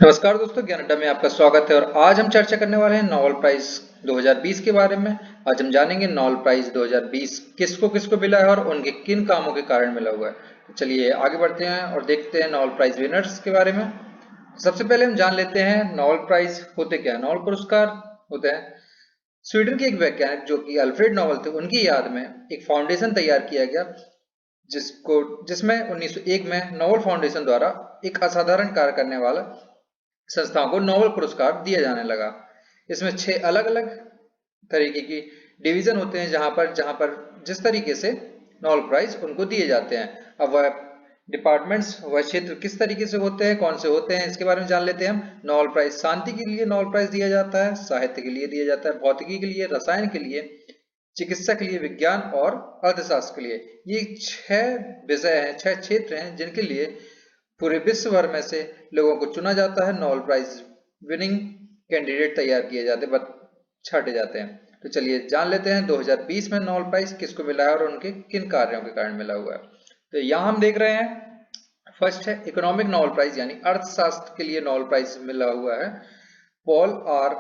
नमस्कार दोस्तों, ज्ञान अड्डा में आपका स्वागत है। और आज हम चर्चा करने वाले हैं नोबेल प्राइज 2020 के बारे में। आज हम जानेंगे नोबेल प्राइज 2020 किसको किसको मिला है और उनके किन कामों के कारण मिला हुआ है। तो चलिए आगे बढ़ते हैं और देखते हैं नोबेल प्राइज विनर्स के बारे में। सबसे पहले हम जान लेते हैं नोबेल प्राइज होते क्या। नोबेल पुरस्कार होते हैं स्वीडन के एक वैज्ञानिक जो कि अल्फ्रेड नोबेल थे, उनकी याद में एक फाउंडेशन तैयार किया गया जिसमें 1901 में नोबेल फाउंडेशन द्वारा एक असाधारण कार्य करने वाला संस्थाओं को नोबेल पुरस्कार दिया जाने लगा। इसमें 6 अलग अलग तरीके की डिवीजन होते हैं जहां पर जिस तरीके से नोबेल प्राइज उनको दिए जाते हैं। अब वह डिपार्टमेंट्स, वह क्षेत्र किस तरीके से होते हैं, कौन से होते हैं, इसके बारे में जान लेते हैं हम। नोबेल प्राइज शांति के लिए नोबेल प्राइज दिया जाता है, साहित्य के लिए दिया जाता है, भौतिकी के लिए, रसायन के लिए, चिकित्सा के लिए, विज्ञान और अर्थशास्त्र के लिए। ये 6 विषय हैं, 6 क्षेत्र हैं जिनके लिए पूरे विश्व भर में से लोगों को चुना जाता है। नोबेल प्राइज विनिंग कैंडिडेट तैयार किए जाते हैं, छांटे जाते हैं। तो चलिए जान लेते हैं 2020 में नोबेल प्राइज किसको मिला है और उनके किन कार्यों के कारण मिला हुआ है। तो यहाँ हम देख रहे हैं, फर्स्ट है इकोनॉमिक नोबेल प्राइज यानी अर्थशास्त्र के लिए नोबेल प्राइज मिला हुआ है पॉल आर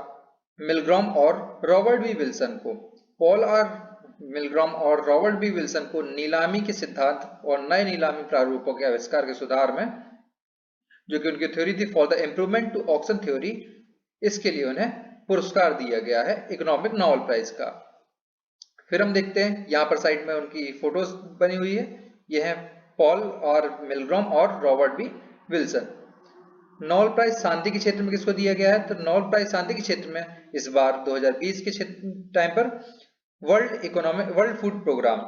मिलग्रॉम और रॉबर्ट बी विल्सन को। पॉल आर मिलग्रॉम और रॉबर्ट बी विल्सन को नीलामी के सिद्धांत और नए नीलामी प्रारूपों के आविष्कार के सुधार में, जो कि उनकी थ्योरी थी for the improvement to auction theory, इसके लिए उन्हें पुरस्कार दिया गया है इकोनॉमिक नोबेल प्राइज का। फिर हम देखते हैं यहाँ पर साइड में उनकी फोटोज बनी हुई है। यह है पॉल और मिलग्रॉम और Robert B Wilson. Nobel prize शांति के क्षेत्र में किसको दिया गया है? तो नोबेल प्राइज शांति के क्षेत्र में इस बार 2020 के टाइम पर वर्ल्ड फूड प्रोग्राम,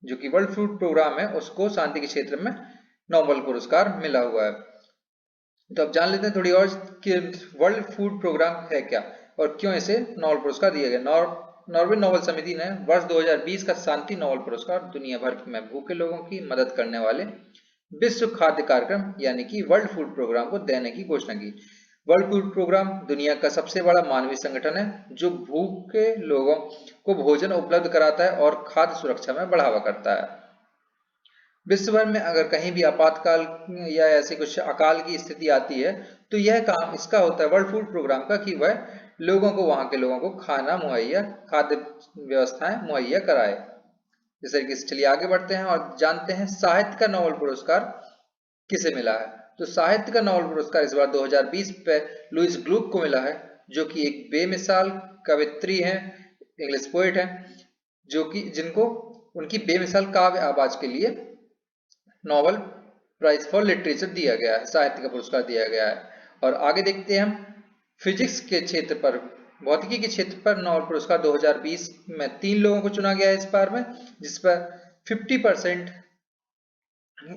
जो कि वर्ल्ड फूड प्रोग्राम है, उसको शांति के क्षेत्र में नोबेल पुरस्कार मिला हुआ है। तो अब जान लेते हैं थोड़ी और कि वर्ल्ड फूड प्रोग्राम है क्या और क्यों इसे नोबेल पुरस्कार दिया गया। नॉर्वे नोबेल समिति ने वर्ष 2020 का शांति नोबेल पुरस्कार दुनिया भर में भूखे लोगों की मदद करने वाले विश्व खाद्य कार्यक्रम यानी कि वर्ल्ड फूड प्रोग्राम को देने की घोषणा की। वर्ल्ड फूड प्रोग्राम दुनिया का सबसे बड़ा मानवीय संगठन है जो भूखे लोगों को भोजन उपलब्ध कराता है और खाद्य सुरक्षा में बढ़ावा करता है। विश्व भर में अगर कहीं भी आपातकाल या ऐसी कुछ अकाल की स्थिति आती है तो यह काम इसका होता है, वर्ल्ड फूड प्रोग्राम का, कि वह लोगों को, वहां के लोगों को खाद्य व्यवस्थाएं मुहैया कराए। इस तरीके से चलिए आगे बढ़ते हैं और जानते हैं साहित्य का नोबेल पुरस्कार किसे मिला है। तो साहित्य का नोबेल पुरस्कार इस बार 2020 पे लुइस ग्लुक को मिला है, जो कि एक बेमिसाल कवयित्री हैं, इंग्लिश पोएट हैं, जो कि जिनको उनकी बेमिसाल काव्य आवाज के लिए नोबेल प्राइज फॉर लिटरेचर दिया गया है, साहित्य का पुरस्कार दिया गया है। और आगे देखते हैं हम फिजिक्स के क्षेत्र पर, भौतिकी के क्षेत्र पर नोबेल पुरस्कार 2020 में 3 लोगों को चुना गया है इस बार में, जिस पर 50%,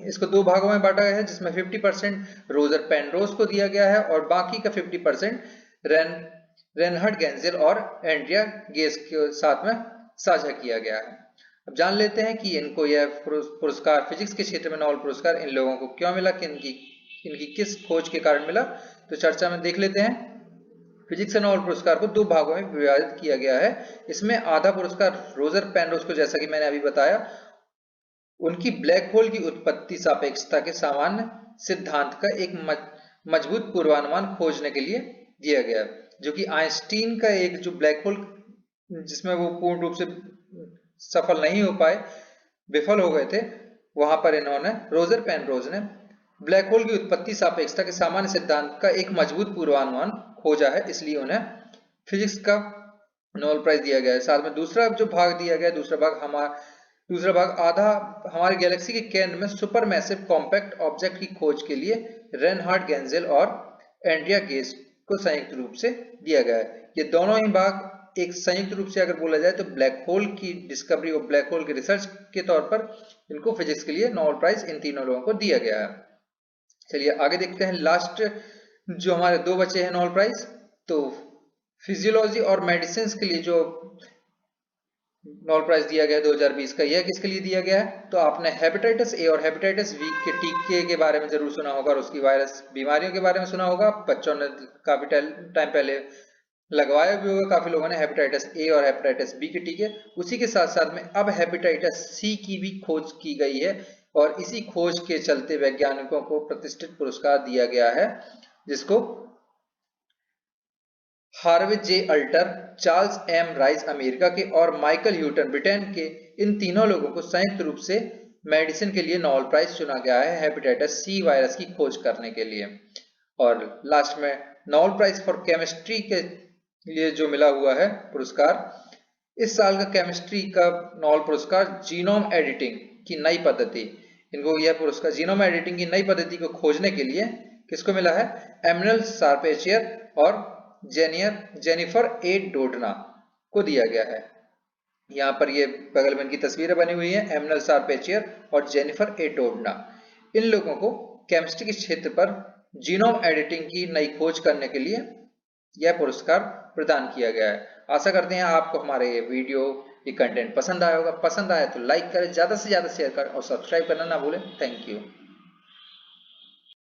इसको 2 भागों में बांटा गया है, जिसमें 50% रोजर पेनरोज को दिया गया है और बाकी का 50% रेनहर्ड गेंजेल और एंड्रिया गेस के साथ में साझा किया गया है। अब जान लेते हैं कि इनको यह पुरस्कार, फिजिक्स के क्षेत्र में नोबेल पुरस्कार इन लोगों को क्यों मिला, कि इनकी किस खोज के कारण मिला। तो चर्चा में देख लेते हैं। फिजिक्स के नोबेल पुरस्कार को 2 भागों में विभाजित किया गया है। इसमें आधा पुरस्कार रोजर पेनरोज को, जैसा कि मैंने अभी बताया, उनकी ब्लैक होल की उत्पत्ति सापेक्षता के सामान्य सिद्धांत का एक मजबूत पूर्वानुमान खोजने के लिए दिया गया, जो कि आइंस्टीन का एक जो ब्लैक होल जिसमें वो पूर्ण रूप से सफल नहीं हो पाए, विफल हो गए थे, वहां पर इन्होंने, रोजर पेनरोज ने, ब्लैक होल की उत्पत्ति सापेक्षता के सामान्य सिद्धांत का एक मजबूत पूर्वानुमान खोजा है, इसलिए उन्हें फिजिक्स का नोबेल प्राइज दिया गया है। साथ में दूसरा जो भाग दिया गया, दूसरा भाग आधा हमारी गैलेक्सी के केंद्र में सुपर मैसिव कॉम्पैक्ट ऑब्जेक्ट की खोज के लिए रेनहार्ड गेंजेल और एंड्रिया गेस को संयुक्त रूप से दिया गया है। ये दोनों ही भाग एक संयुक्त रूप से अगर बोला जाए तो ब्लैक होल की डिस्कवरी और ब्लैक होल के रिसर्च के तौर पर इनको फिजिक्स के लिए नोबेल प्राइज इन तीनों लोगों को दिया गया है। चलिए आगे देखते हैं। लास्ट जो हमारे 2 बचे हैं नोबेल प्राइज, तो फिजियोलॉजी और मेडिसिन के लिए जो नोबेल प्राइज दिया गया 2020 का, यह किसके लिए दिया गया है? तो आपने हेपेटाइटिस ए और हेपेटाइटिस बी के टीके के बारे में जरूर सुना होगा और उसकी वायरस बीमारियों के बारे में सुना होगा। बच्चों ने काफी टाइम पहले लगवाया भी होगा काफी लोगों ने हेपेटाइटिस ए और हेपेटाइटिस बी के टीके। उसी के साथ साथ में अब हेपेटाइटिस सी की भी खोज की गई है और इसी खोज के चलते वैज्ञानिकों को प्रतिष्ठित पुरस्कार दिया गया है, जिसको Harvey J Alter, Charles M Rice America के और माइकल ह्यूटन ब्रिटेन के, इन तीनों लोगों को संयुक्त रूप से मेडिसिन के लिए नोबेल प्राइज चुना गया है हेपेटाइटिस सी वायरस की खोज करने के लिए। और लास्ट में नोबेल प्राइज फॉर केमिस्ट्री के लिए जो मिला हुआ है पुरस्कार, इस साल का केमिस्ट्री का नोबेल पुरस्कार जीनोम एडिटिंग की नई पद्धति, इनको यह पुरस्कार जीनोम एडिटिंग की नई पद्धति को खोजने के लिए किसको मिला है? एमिनल शार्पेचियर और जेनिफर ए डोडना को दिया गया है। यहाँ पर ये बगल में इनकी तस्वीरें बनी हुई हैं, एमिनल शार्पेचियर और जेनिफर ए डोडना। इन लोगों को केमिस्ट्री के क्षेत्र पर जीनोम एडिटिंग की नई खोज करने के लिए यह पुरस्कार प्रदान किया गया है। आशा करते हैं आपको हमारे ये वीडियो, ये कंटेंट पसंद आया होगा। पसंद आया तो लाइक करें, ज्यादा से ज्यादा शेयर करें और सब्सक्राइब करना ना भूलें। Thank you.